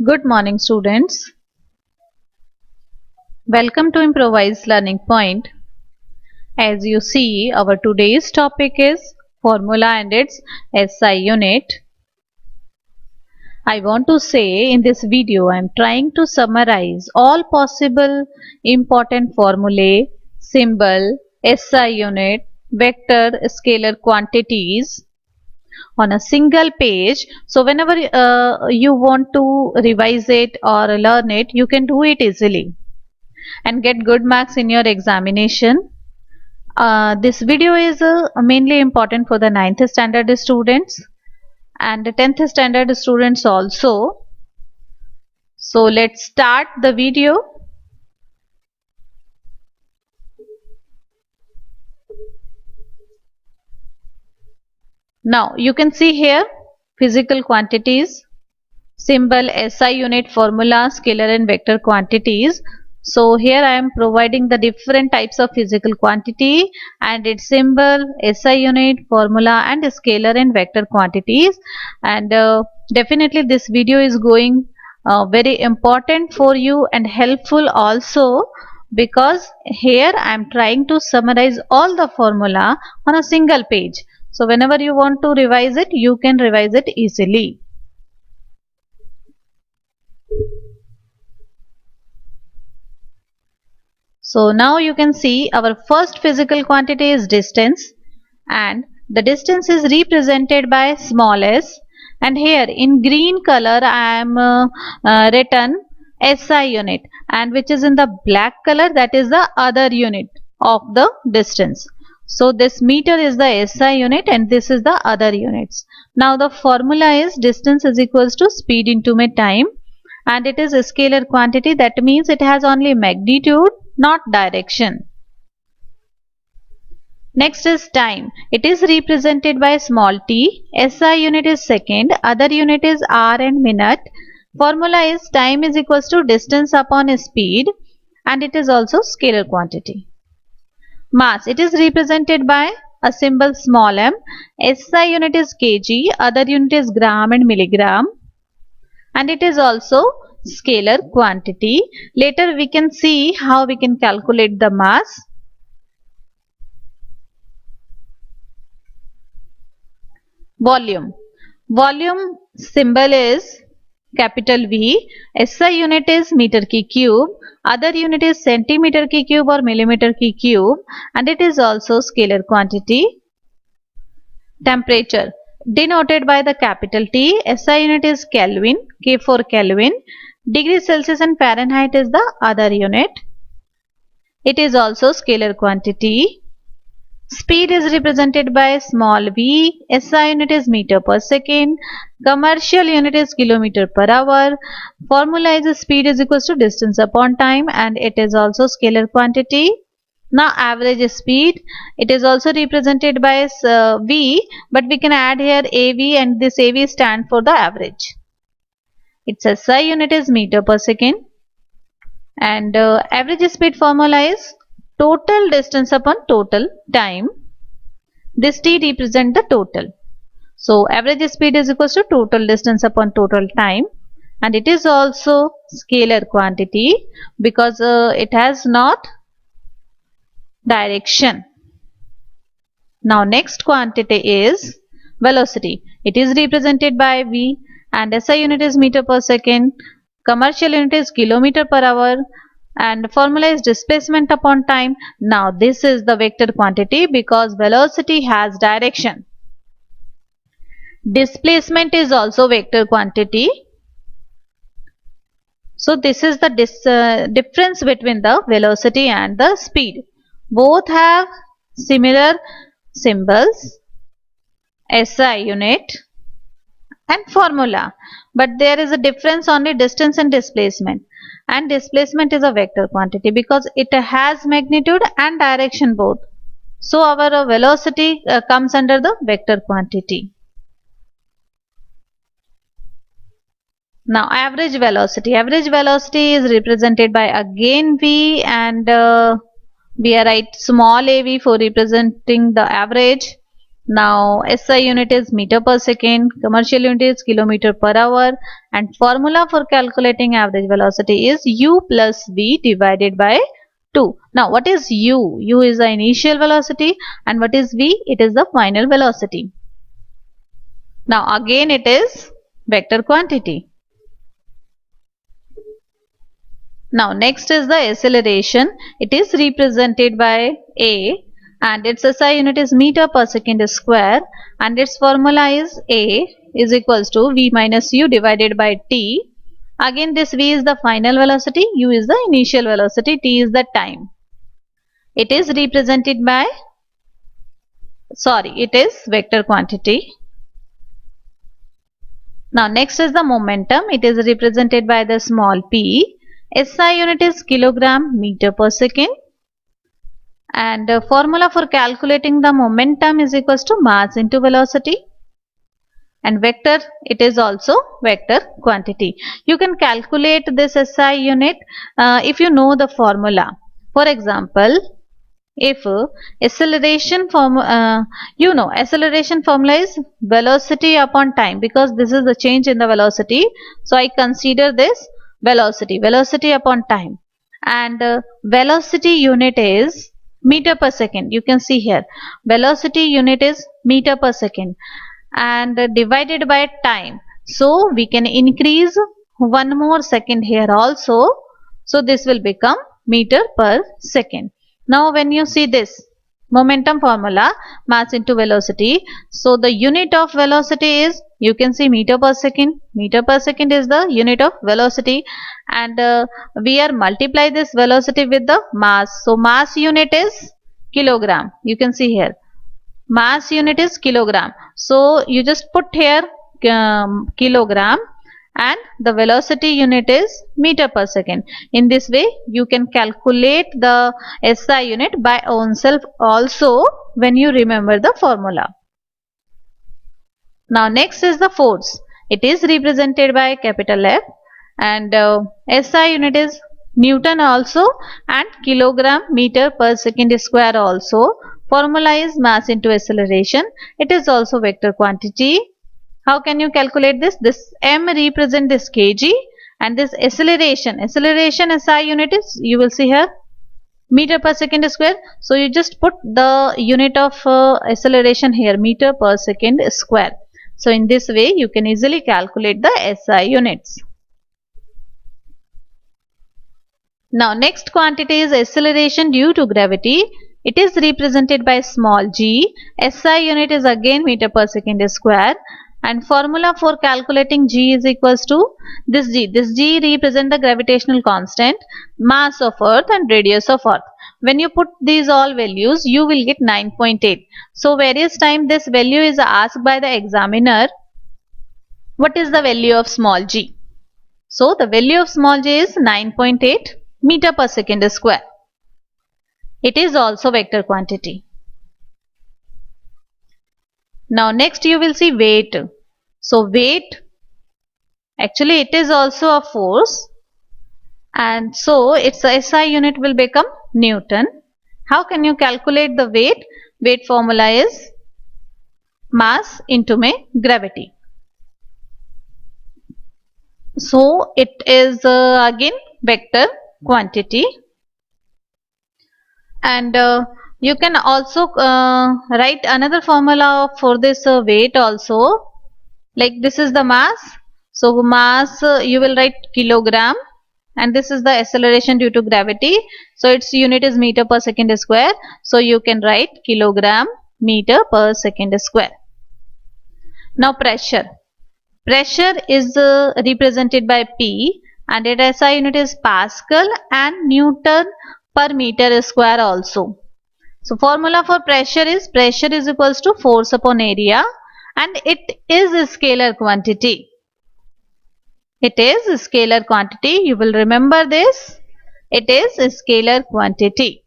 Good morning, students. Welcome to Improvised Learning Point. As you see, our today's topic is formula and its SI unit. I want to say in this video, I am trying to summarize all possible important formulae, symbol, SI unit, vector, scalar quantities on a single page. So whenever you want to revise it or learn it, you can do it easily and get good marks in your examination. This video is mainly important for the 9th standard students and the 10th standard students also. So let's start the video. Now you can see here physical quantities, symbol, SI unit, formula, scalar and vector quantities. So here I am providing the different types of physical quantity and its symbol, SI unit, formula and scalar and vector quantities. And definitely this video is going very important for you and helpful also, because here I am trying to summarize all the formula on a single page. So whenever you want to revise it, you can revise it easily. So now you can see our first physical quantity is distance, and the distance is represented by small s, and here in green color I am written SI unit, and which is in the black color, that is the other unit of the distance. So this meter is the SI unit and this is the other units. Now the formula is distance is equals to speed into time, and it is a scalar quantity, that means it has only magnitude, not direction. Next is time. It is represented by small t. SI unit is second, other unit is hour and minute. Formula is time is equals to distance upon speed, and it is also scalar quantity. Mass. It is represented by a symbol small m. SI unit is kg, other unit is gram and milligram, and it is also scalar quantity. Later we can see how we can calculate the mass. Volume. Volume symbol is capital V. SI unit is meter ki cube, other unit is centimeter ki cube or millimeter ki cube, and it is also scalar quantity. Temperature denoted by the capital T. SI unit is Kelvin, K for Kelvin. Degree Celsius and Fahrenheit is the other unit. It is also scalar quantity. Speed is represented by small v. SI unit is meter per second. Commercial unit is kilometer per hour. Formula is speed is equals to distance upon time, and it is also scalar quantity. Now average speed, it is also represented by v, but we can add here AV, and this AV stand for the average. Its SI unit is meter per second, and average speed formula is total distance upon total time. This T represent the total. So average speed is equals to total distance upon total time, and it is also scalar quantity because it has not direction. Now next quantity is velocity. It is represented by v, and SI unit is meter per second. Commercial unit is kilometer per hour, and formula is displacement upon time. Now this is the vector quantity because velocity has direction. Displacement is also vector quantity. So this is the difference between the velocity and the speed. Both have similar symbols, SI unit and formula, but there is a difference only distance and displacement. And displacement is a vector quantity because it has magnitude and direction both. So our velocity comes under the vector quantity. Now average velocity. Average velocity is represented by again v, and we write small av for representing the average. Now SI unit is meter per second, commercial unit is kilometer per hour, and formula for calculating average velocity is u plus v divided by 2. Now what is u? U is the initial velocity, and what is v? It is the final velocity. Now again it is vector quantity. Now next is the acceleration. It is represented by a, and its SI unit is meter per second square, and its formula is a is equals to v minus u divided by t. Again this v is the final velocity, u is the initial velocity, t is the time. It is represented by, it is vector quantity. Now next is the momentum. It is represented by the small p. SI unit is kilogram meter per second, and formula for calculating the momentum is equals to mass into velocity, and vector, it is also vector quantity. You can calculate this SI unit if you know the formula. For example, if acceleration acceleration formula is velocity upon time, because this is the change in the velocity, so I consider this velocity upon time, and velocity unit is meter per second. You can see here velocity unit is meter per second, and divided by time, so we can increase one more second here also, so this will become meter per second. Now when you see this momentum formula, mass into velocity, so the unit of velocity is, you can see meter per second. Meter per second is the unit of velocity, and we are multiply this velocity with the mass, so mass unit is kilogram. You can see here mass unit is kilogram, so you just put here kilogram, and the velocity unit is meter per second. In this way you can calculate the SI unit by own self also when you remember the formula. Now next is the force. It is represented by capital F, and SI unit is Newton also, and kilogram meter per second square also. Formula is mass into acceleration. It is also vector quantity. How can you calculate this? This m represent this kg, and this acceleration SI unit is, you will see here, meter per second square. So you just put the unit of acceleration here, meter per second square. So in this way you can easily calculate the SI units. Now next quantity is acceleration due to gravity. It is represented by small g. SI unit is again meter per second square, and formula for calculating g is equals to this g. This g represent the gravitational constant, mass of earth, and radius of earth. When you put these all values, you will get 9.8. So various time this value is asked by the examiner, what is the value of small g? So the value of small g is 9.8 meter per second square. It is also vector quantity. Now next you will see weight. So weight, actually it is also a force, and so its SI unit will become Newton. How can you calculate the weight? Weight formula is mass into gravity. So it is again vector quantity, and you can also write another formula for this weight also. Like this is the mass, so mass you will write kilogram, and this is the acceleration due to gravity, so its unit is meter per second square, so you can write kilogram meter per second square. Now pressure is represented by P, and its SI unit is Pascal and Newton per meter square also. So formula for pressure is equals to force upon area, and it is a scalar quantity. It is a scalar quantity. You will remember this. It is a scalar quantity.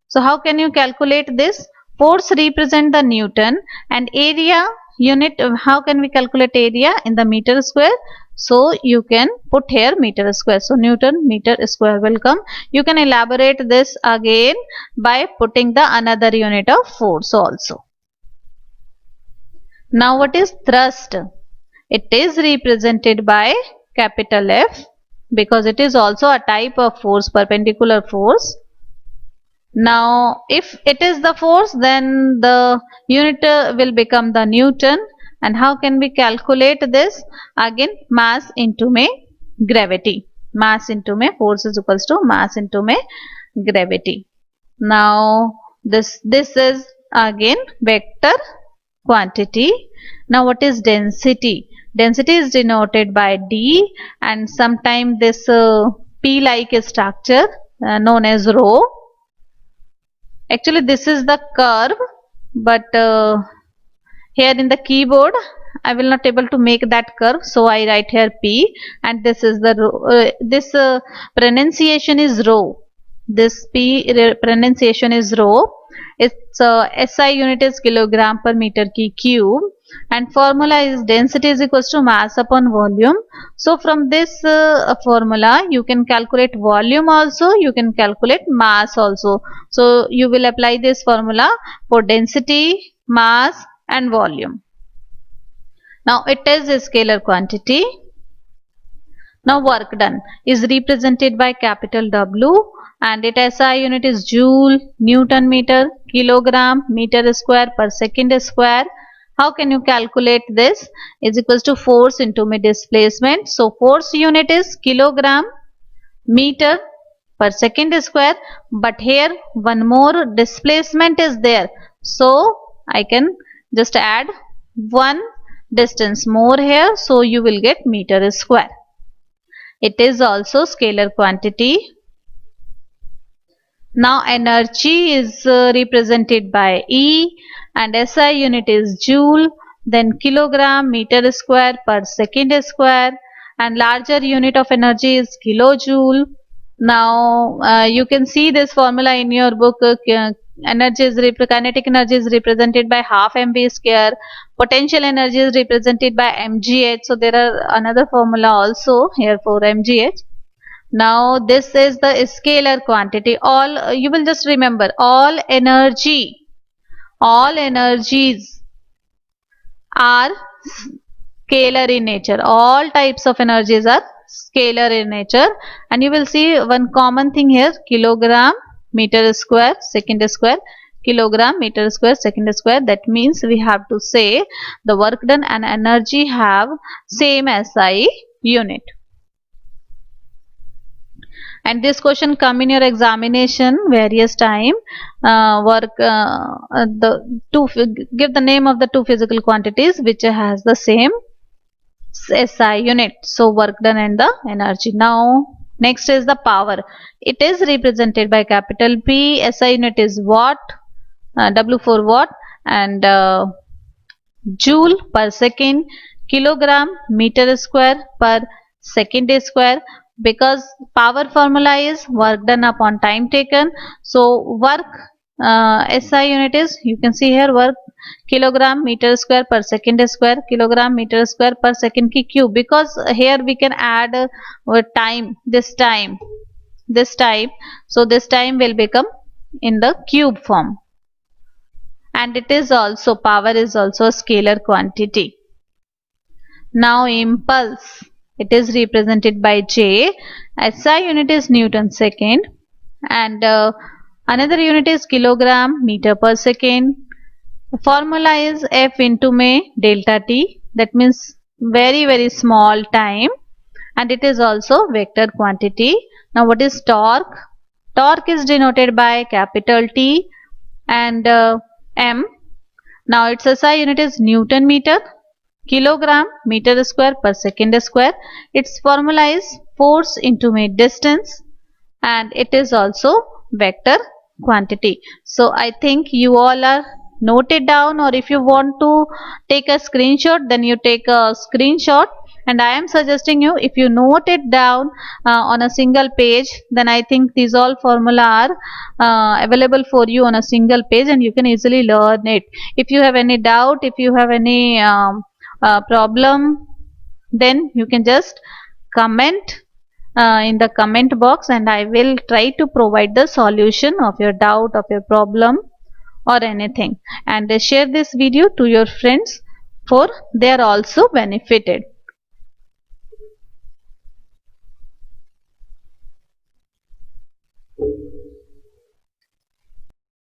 So how can you calculate this? Force represent the Newton, and area unit, how can we calculate area? In the meter square. So you can put here meter square. So Newton meter square will come. You can elaborate this again by putting the another unit of force also. Now what is thrust? It is represented by capital F because it is also a type of force, perpendicular force. Now if it is the force, then the unit will become the Newton. And how can we calculate this? Again, mass into में gravity. Mass into में force is equals to mass into में gravity. Now this is again vector quantity. Now what is density? Density is denoted by D, and sometimes this P like structure known as rho. Actually this is the curve, but here in the keyboard I will not able to make that curve, so I write here P, and this is the this pronunciation is rho. This P pronunciation is rho. Its SI unit is kilogram per meter cube, and formula is density is equals to mass upon volume. So from this formula you can calculate volume also, you can calculate mass also. So you will apply this formula for density, mass and volume. Now it is a scalar quantity. Now work done is represented by capital W, and its SI unit is joule, Newton meter, kilogram, meter square per second square. How can you calculate this? Is equals to force into displacement. So force unit is kilogram meter per second square, but here one more displacement is there. So I can just add one distance more here, so you will get meter square. It is also scalar quantity. Now energy is represented by E, and SI unit is joule, then kilogram meter square per second square, and larger unit of energy is kilojoule. Now you can see this formula in your book. Kinetic energy is represented by half mv square. Potential energy is represented by mgh. So there are another formula also here for mgh. Now this is the scalar quantity. All you will just remember, all energies are scalar in nature. All types of energies are scalar in nature, and you will see one common thing here: kilogram meter square second square, kilogram meter square second square. That means we have to say the work done and energy have same SI unit. And this question come in your examination various time. Give the name of the two physical quantities which has the same SI unit. So work done and the energy. Now next is the power. It is represented by capital P. SI unit is watt, W for watt, and joule per second, kilogram meter square per second square. Because power formula is work done upon time taken, so work SI unit is, you can see here, work kilogram meter square per second square, kilogram meter square per second ki cube. Because here we can add time, this time, so this time will become in the cube form. And it is also, power is also a scalar quantity. Now impulse. It is represented by J. SI unit is Newton second, and another unit is kilogram meter per second. The formula is F into me delta T. That means very small time, and it is also vector quantity. Now what is torque? Torque is denoted by capital T and M. Now its SI unit is Newton meter, kilogram meter square per second square. Its formula is force into distance, and it is also vector quantity. So I think you all are noted down, or if you want to take a screenshot, then you take a screenshot. And I am suggesting you, if you note it down on a single page, then I think these all formula are available for you on a single page, and you can easily learn it. If you have any doubt, if you have any problem, then you can just comment in the comment box, and I will try to provide the solution of your doubt, of your problem or anything. And share this video to your friends 4. They are also benefited.